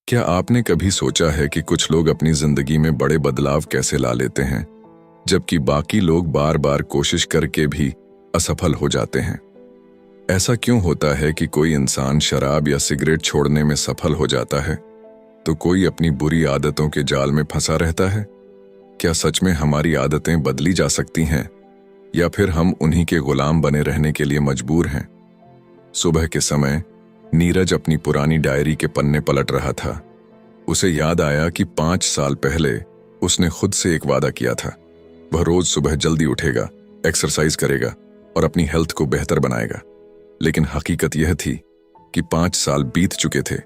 क्या आपने कभी सोचा है कि कुछ लोग अपनी जिंदगी में बड़े बदलाव कैसे ला लेते हैं, जबकि बाकी लोग बार बार कोशिश करके भी असफल हो जाते हैं? ऐसा क्यों होता है कि कोई इंसान शराब या सिगरेट छोड़ने में सफल हो जाता है, तो कोई अपनी बुरी आदतों के जाल में फंसा रहता है? क्या सच में हमारी आदतें बदली जा सकती हैं, या फिर हम उन्हीं के गुलाम बने रहने के लिए मजबूर हैं? सुबह के समय नीरज अपनी पुरानी डायरी के पन्ने पलट रहा था। उसे याद आया कि 5 साल पहले उसने खुद से एक वादा किया था। वह रोज सुबह जल्दी उठेगा, एक्सरसाइज करेगा और अपनी हेल्थ को बेहतर बनाएगा। लेकिन हकीकत यह थी कि 5 साल बीत चुके थे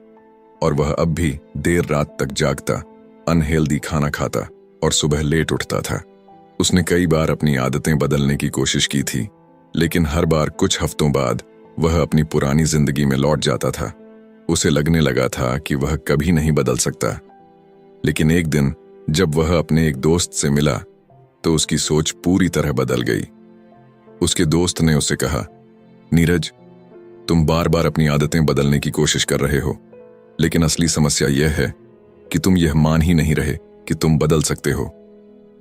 और वह अब भी देर रात तक जागता, अनहेल्दी खाना खाता और सुबह लेट उठता था। उसने कई बार अपनी आदतें बदलने की कोशिश की थी, लेकिन हर बार कुछ हफ्तों बाद वह अपनी पुरानी जिंदगी में लौट जाता था। उसे लगने लगा था कि वह कभी नहीं बदल सकता। लेकिन एक दिन जब वह अपने एक दोस्त से मिला, तो उसकी सोच पूरी तरह बदल गई। उसके दोस्त ने उसे कहा, नीरज, तुम बार बार अपनी आदतें बदलने की कोशिश कर रहे हो, लेकिन असली समस्या यह है कि तुम यह मान ही नहीं रहे कि तुम बदल सकते हो।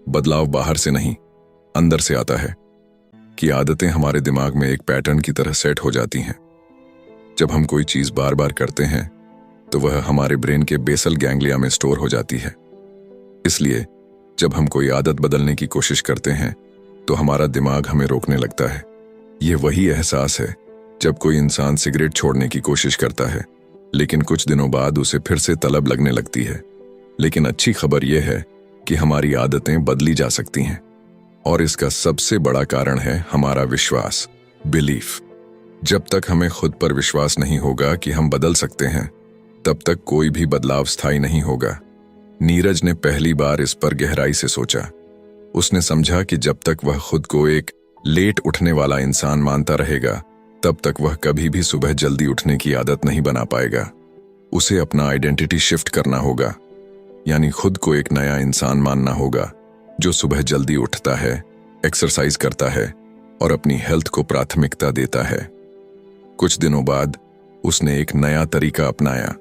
बदलाव बाहर से नहीं, अंदर से आता है। कि आदतें हमारे दिमाग में एक पैटर्न की तरह सेट हो जाती हैं। जब हम कोई चीज बार बार करते हैं, तो वह हमारे ब्रेन के बेसल गैंग्लिया में स्टोर हो जाती है। इसलिए जब हम कोई आदत बदलने की कोशिश करते हैं, तो हमारा दिमाग हमें रोकने लगता है। यह वही एहसास है जब कोई इंसान सिगरेट छोड़ने की कोशिश करता है, लेकिन कुछ दिनों बाद उसे फिर से तलब लगने लगती है। लेकिन अच्छी खबर यह है कि हमारी आदतें बदली जा सकती हैं, और इसका सबसे बड़ा कारण है हमारा विश्वास, बिलीफ। जब तक हमें खुद पर विश्वास नहीं होगा कि हम बदल सकते हैं, तब तक कोई भी बदलाव स्थायी नहीं होगा। नीरज ने पहली बार इस पर गहराई से सोचा। उसने समझा कि जब तक वह खुद को एक लेट उठने वाला इंसान मानता रहेगा, तब तक वह कभी भी सुबह जल्दी उठने की आदत नहीं बना पाएगा। उसे अपना आइडेंटिटी शिफ्ट करना होगा, यानी खुद को एक नया इंसान मानना होगा जो सुबह जल्दी उठता है, एक्सरसाइज करता है और अपनी हेल्थ को प्राथमिकता देता है। कुछ दिनों बाद उसने एक नया तरीका अपनाया।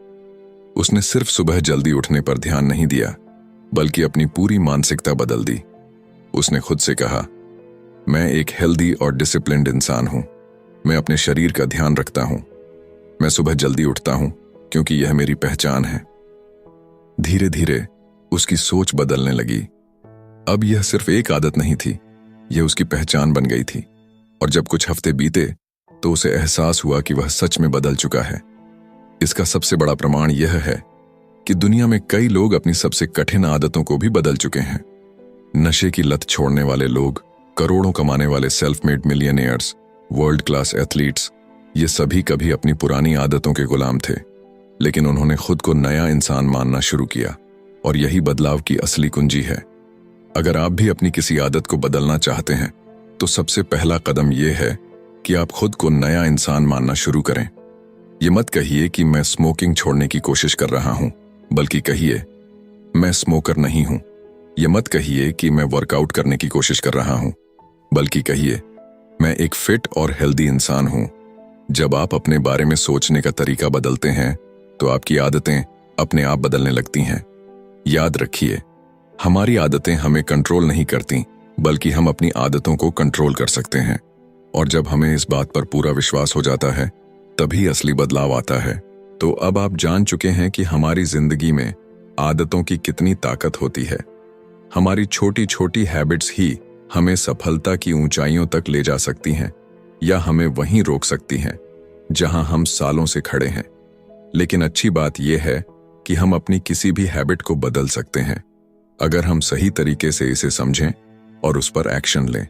उसने सिर्फ सुबह जल्दी उठने पर ध्यान नहीं दिया, बल्कि अपनी पूरी मानसिकता बदल दी। उसने खुद से कहा, मैं एक हेल्दी और डिसिप्लिन्ड इंसान हूं। मैं अपने शरीर का ध्यान रखता हूं। मैं सुबह जल्दी उठता हूं क्योंकि यह मेरी पहचान है। धीरे धीरे उसकी सोच बदलने लगी। अब यह सिर्फ एक आदत नहीं थी, यह उसकी पहचान बन गई थी। और जब कुछ हफ्ते बीते, तो उसे एहसास हुआ कि वह सच में बदल चुका है। इसका सबसे बड़ा प्रमाण यह है कि दुनिया में कई लोग अपनी सबसे कठिन आदतों को भी बदल चुके हैं। नशे की लत छोड़ने वाले लोग, करोड़ों कमाने वाले self made millionaires, world class athletes, ये सभी कभी अपनी पुरानी आदतों के गुलाम थे, लेकिन उन्होंने खुद को नया इंसान मानना शुरू किया। और यही बदलाव की असली कुंजी है। अगर आप भी अपनी किसी आदत को बदलना चाहते हैं, तो सबसे पहला कदम यह है कि आप खुद को नया इंसान मानना शुरू करें। ये मत कहिए कि मैं स्मोकिंग छोड़ने की कोशिश कर रहा हूं, बल्कि कहिए, मैं स्मोकर नहीं हूं। ये मत कहिए कि मैं वर्कआउट करने की कोशिश कर रहा हूं, बल्कि कहिए, मैं एक फिट और हेल्दी इंसान हूं। जब आप अपने बारे में सोचने का तरीका बदलते हैं, तो आपकी आदतें अपने आप बदलने लगती हैं। याद रखिए, हमारी आदतें हमें कंट्रोल नहीं करती, बल्कि हम अपनी आदतों को कंट्रोल कर सकते हैं। और जब हमें इस बात पर पूरा विश्वास हो जाता है, तभी असली बदलाव आता है। तो अब आप जान चुके हैं कि हमारी जिंदगी में आदतों की कितनी ताकत होती है। हमारी छोटी छोटी हैबिट्स ही हमें सफलता की ऊंचाइयों तक ले जा सकती हैं, या हमें वहीं रोक सकती हैं जहां हम सालों से खड़े हैं। लेकिन अच्छी बात यह है कि हम अपनी किसी भी हैबिट को बदल सकते हैं, अगर हम सही तरीके से इसे समझें और उस पर एक्शन लें।